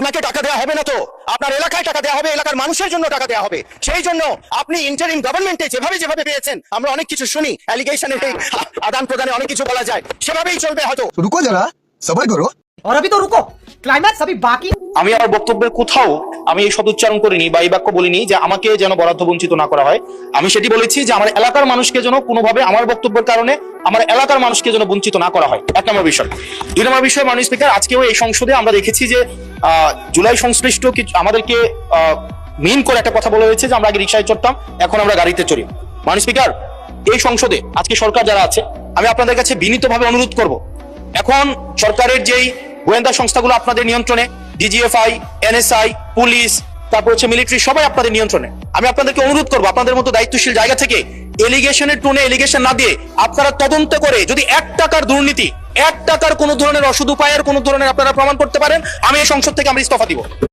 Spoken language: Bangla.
আপনাকে টাকা দেওয়া হবে না, তো আপনার এলাকায় টাকা দেওয়া হবে, এলাকার মানুষের জন্য টাকা দেওয়া হবে। সেই জন্য আপনি ইন্টারিম গভর্নমেন্টে যেভাবে যেভাবে পেয়েছেন, আমরা অনেক কিছু শুনি, অ্যালিগেশনের আদান প্রদানে অনেক কিছু বলা যায়, সেভাবেই চলবে হয়তো। रुको जरा सबर करो। और अभी तो रुको, क्लाइमैक्स अभी बाकी। আমি আমার বক্তব্যের কোথাও আমি এই শব্দ উচ্চারণ করিনি বা এই বাক্য বলিনি যে আমাকে যেন বরাদ্দ বঞ্চিত না করা হয়। আমি সেটি বলেছি যে আমার এলাকার মানুষকে যেন কোনোভাবে আমার বক্তব্যের কারণে আমার এলাকার মানুষকে যেন বঞ্চিত না করা হয়, 1 নম্বর বিষয়। 2 নম্বর বিষয়, মাননীয় স্পিকার, আজকেও এই সংসদে আমরা দেখেছি যে জুলাই সংশ্লিষ্ট কিছু আমাদেরকে মিন করে একটা কথা বলা হয়েছে যে আমরা আগে রিকশায় চড়তাম, এখন আমরা গাড়িতে চড়ি। মাননীয় স্পিকার, এই সংসদে আজকে সরকার যারা আছে, আমি আপনাদের কাছে বিনীতভাবে অনুরোধ করব, এখন সরকারের যেই গোয়েন্দা সংস্থাগুলো আপনাদের নিয়ন্ত্রণে, ডিজিএফআই, এনএসআই, পুলিশ, তারপর হচ্ছে মিলিটারি, সবাই আপনাদের নিয়ন্ত্রণে। আমি আপনাদেরকে অনুরোধ করবো, আপনাদের মতো দায়িত্বশীল জায়গা থেকে এলিগেশনের টোনে এলিগেশন না দিয়ে আপনারা তদন্ত করে যদি 1 টাকার দুর্নীতি, 1 টাকার কোনো ধরনের অসৎ উপায়ের কোনো ধরনের আপনারা প্রমাণ করতে পারেন, আমি এই সংসদ থেকে আমরা ইস্তফা দিব।